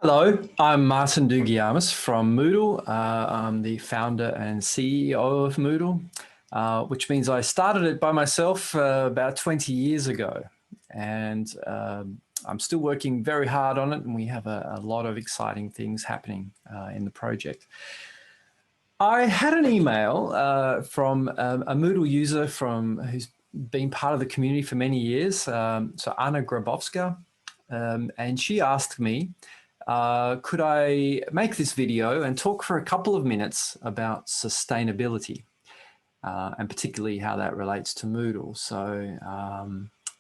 Hello, I'm Martin Dougiamas from Moodle. I'm the founder and CEO of Moodle, which means I started it by myself about 20 years ago. And I'm still working very hard on it, and we have a lot of exciting things happening in the project. I had an email from a Moodle user who's been part of the community for many years, so Anna Grabowska, and she asked me, could I make this video and talk for a couple of minutes about sustainability, and particularly how that relates to Moodle.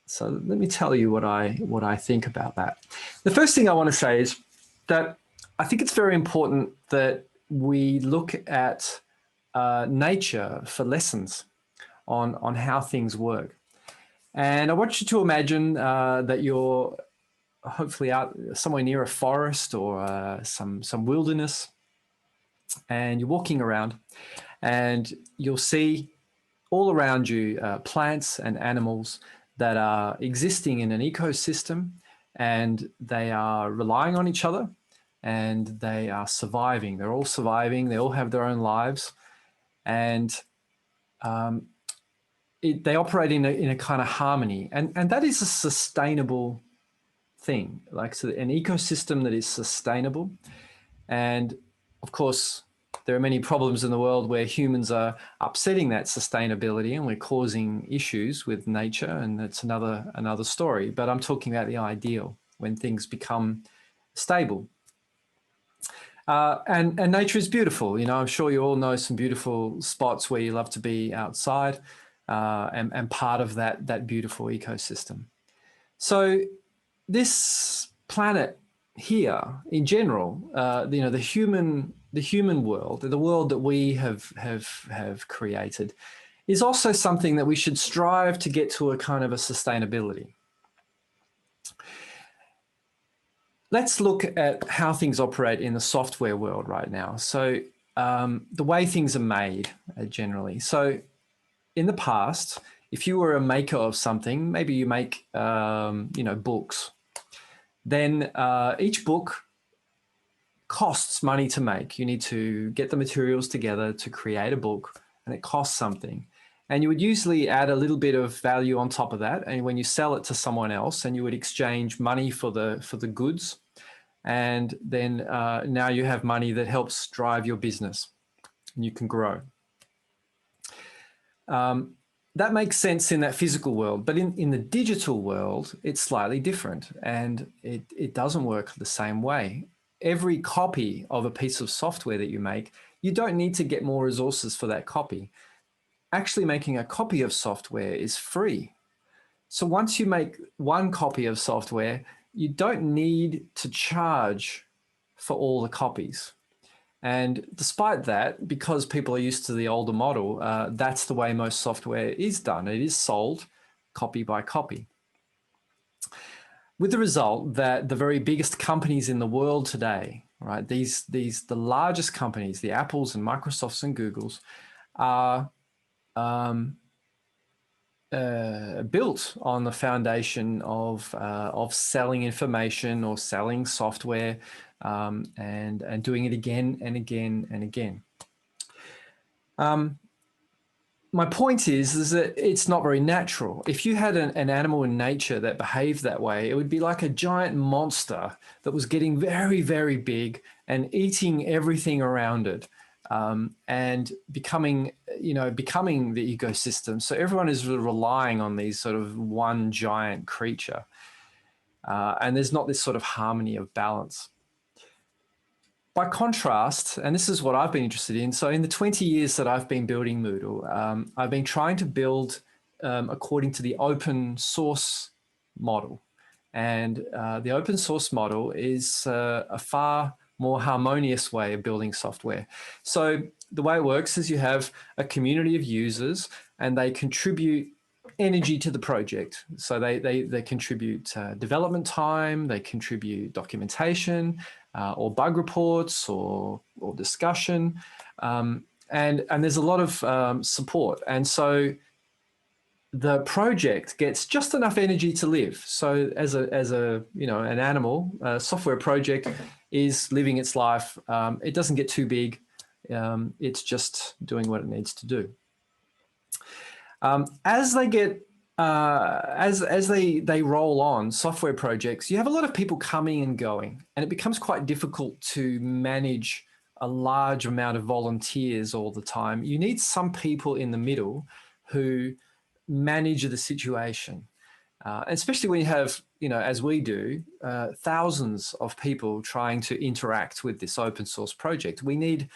So let me tell you what I think about that. The first thing I want to say is that I think it's very important that we look at nature for lessons on how things work. And I want you to imagine that you're hopefully out somewhere near a forest or some wilderness, and you're walking around and you'll see all around you plants and animals that are existing in an ecosystem, and they are relying on each other, and they are surviving. They're all surviving. They all have their own lives, and they operate in a kind of harmony, and that is a sustainable thing, like so an ecosystem that is sustainable. And of course, there are many problems in the world where humans are upsetting that sustainability, and we're causing issues with nature, and that's another story. But I'm talking about the ideal, when things become stable. And nature is beautiful. You know, I'm sure you all know some beautiful spots where you love to be outside, and part of that beautiful ecosystem. So this planet here, in general, you know, the human world, the world that we have created, is also something that we should strive to get to a kind of a sustainability. Let's look at how things operate in the software world right now. So the way things are made generally. So in the past, if you were a maker of something, maybe you make you know, books, then each book costs money to make. You need to get the materials together to create a book, and it costs something. And you would usually add a little bit of value on top of that, and when you sell it to someone else, and you would exchange money for the goods, and then now you have money that helps drive your business, and you can grow. That makes sense in that physical world, but in the digital world, it's slightly different, and it doesn't work the same way. Every copy of a piece of software that you make, you don't need to get more resources for that copy. Actually, making a copy of software is free. So once you make one copy of software, you don't need to charge for all the copies. And despite that, because people are used to the older model, that's the way most software is done. It is sold copy by copy. With the result that the very biggest companies in the world today, right, the largest companies, the Apples and Microsofts and Googles, are built on the foundation of selling information or selling software, and doing it again and again and again. My point is that it's not very natural. If you had an animal in nature that behaved that way, it would be like a giant monster that was getting very, very big and eating everything around it, and becoming the ecosystem. So everyone is relying on these sort of one giant creature, and there's not this sort of harmony of balance. By contrast, and this is what I've been interested in, so in the 20 years that I've been building Moodle, I've been trying to build according to the open source model. And the open source model is a far more harmonious way of building software. So the way it works is you have a community of users, and they contribute energy to the project. So they contribute development time, they contribute documentation, or bug reports, or discussion, and there's a lot of support. And so the project gets just enough energy to live. So as a an animal, a software project is living its life. It doesn't get too big. It's just doing what it needs to do. As they get as they roll on software projects, you have a lot of people coming and going, and it becomes quite difficult to manage a large amount of volunteers all the time. You need some people in the middle who manage the situation, especially when you have, as we do, thousands of people trying to interact with this open source project. We need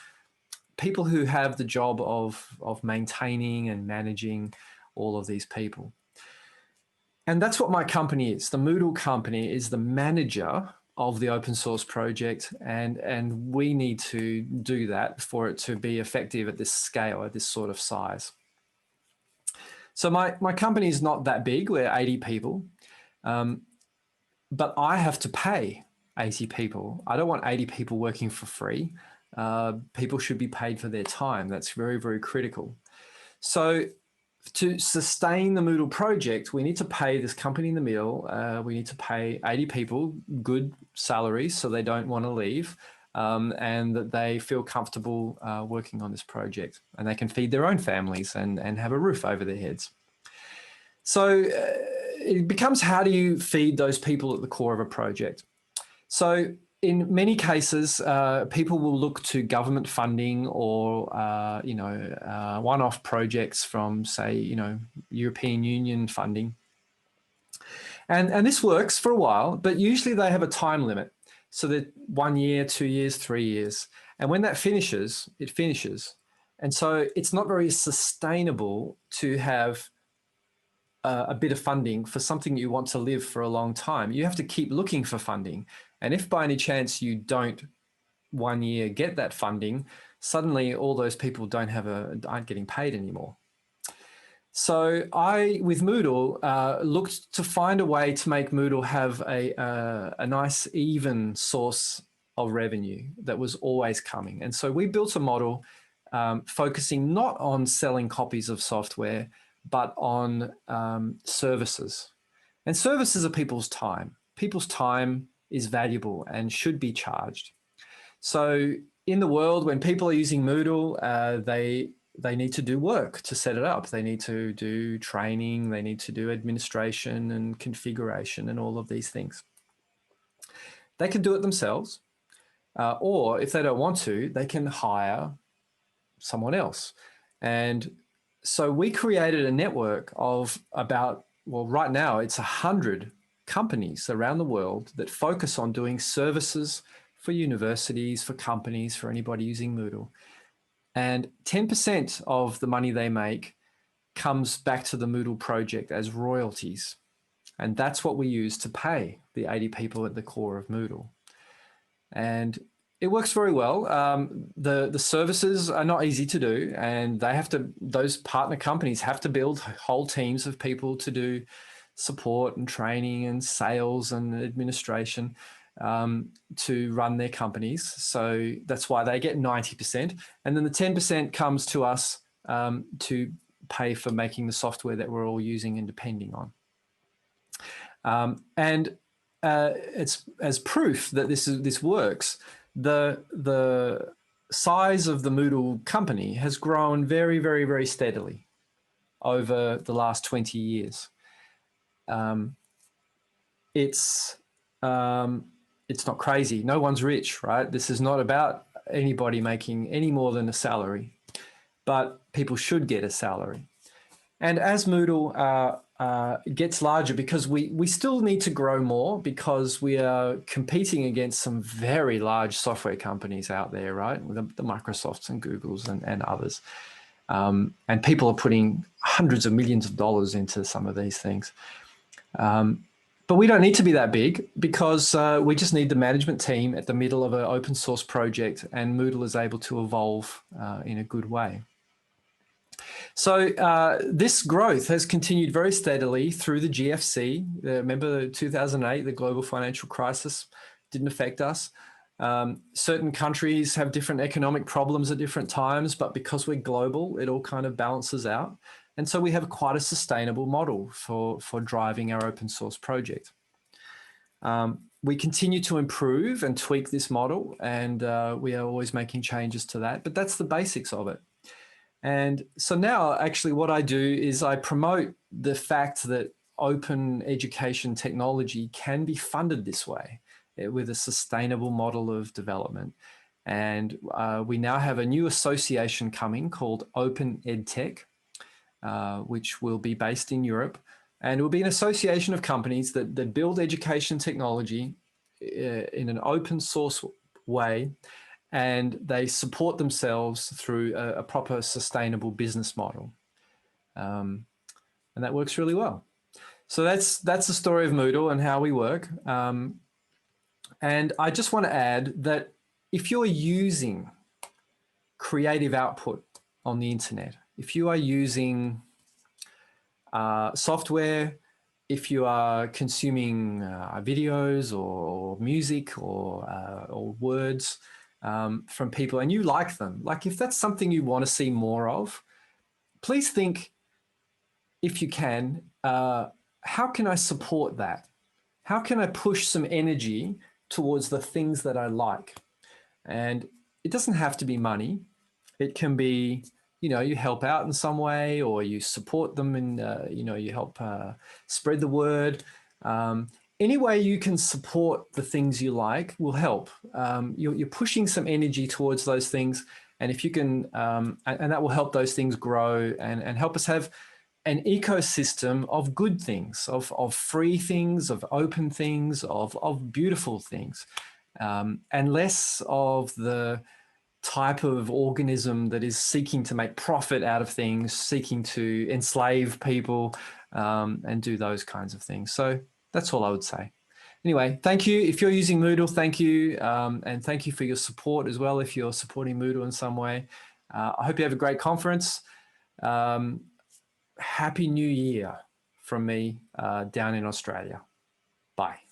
people who have the job of maintaining and managing all of these people. And that's what my company is. The Moodle company is the manager of the open source project, and we need to do that for it to be effective at this scale, at this sort of size. So my company is not that big. We're 80 people, but I have to pay 80 people. I don't want 80 people working for free. People should be paid for their time. That's very, very critical. So to sustain the Moodle project, we need to pay this company in the middle. We need to pay 80 people good salaries so they don't want to leave, and that they feel comfortable working on this project, and they can feed their own families and have a roof over their heads. So it becomes, how do you feed those people at the core of a project? So in many cases, people will look to government funding or, one-off projects from, say, European Union funding. And this works for a while, but usually they have a time limit. So that 1 year, 2 years, 3 years. And when that finishes, it finishes. And so it's not very sustainable to have a bit of funding for something you want to live for a long time. You have to keep looking for funding. And if by any chance you don't 1 year get that funding, suddenly all those people aren't getting paid anymore. So I, with Moodle, looked to find a way to make Moodle have a nice even source of revenue that was always coming. And so we built a model focusing not on selling copies of software, but on services. And services are people's time. People's time is valuable and should be charged. So in the world, when people are using Moodle, they need to do work to set it up. They need to do training. They need to do administration and configuration and all of these things. They can do it themselves, or if they don't want to, they can hire someone else. And so we created a network of about, well, right now it's 100 companies around the world that focus on doing services for universities, for companies, for anybody using Moodle. And 10% of the money they make comes back to the Moodle project as royalties. And that's what we use to pay the 80 people at the core of Moodle. And it works very well. The services are not easy to do, and those partner companies have to build whole teams of people to do support and training and sales and administration to run their companies. So that's why they get 90%. And then the 10% comes to us to pay for making the software that we're all using and depending on. It's as proof that this works. The size of the Moodle company has grown very, very, very steadily over the last 20 years. It's not crazy. No one's rich, right? This is not about anybody making any more than a salary, but people should get a salary. And as Moodle gets larger, because we still need to grow more, because we are competing against some very large software companies out there, right? The Microsofts and Googles and others. And people are putting hundreds of millions of dollars into some of these things. But we don't need to be that big, because we just need the management team at the middle of an open source project, and Moodle is able to evolve in a good way. So this growth has continued very steadily through the GFC. Remember 2008, the global financial crisis didn't affect us. Certain countries have different economic problems at different times, but because we're global, it all kind of balances out. And so we have quite a sustainable model for driving our open source project. We continue to improve and tweak this model, and we are always making changes to that, but that's the basics of it. And so now actually what I do is I promote the fact that open education technology can be funded this way with a sustainable model of development. And we now have a new association coming called Open EdTech, which will be based in Europe. And it will be an association of companies that build education technology in an open source way, and they support themselves through a proper sustainable business model. And that works really well. So that's the story of Moodle and how we work. And I just want to add that if you're using creative output on the internet, if you are using software, if you are consuming videos or music or words from people and you like them, like if that's something you want to see more of, please think, if you can, how can I support that? How can I push some energy towards the things that I like? And it doesn't have to be money. It can be, you know, you help out in some way, or you support them and, you know, you help spread the word. Any way you can support the things you like will help. You're pushing some energy towards those things. And if you can, and that will help those things grow and help us have an ecosystem of good things, of free things, of open things, of beautiful things, and less of the type of organism that is seeking to make profit out of things, seeking to enslave people, and do those kinds of things. So that's all I would say. Anyway, thank you. If you're using Moodle, thank you. And thank you for your support as well if you're supporting Moodle in some way. I hope you have a great conference. Happy New Year from me down in Australia. Bye.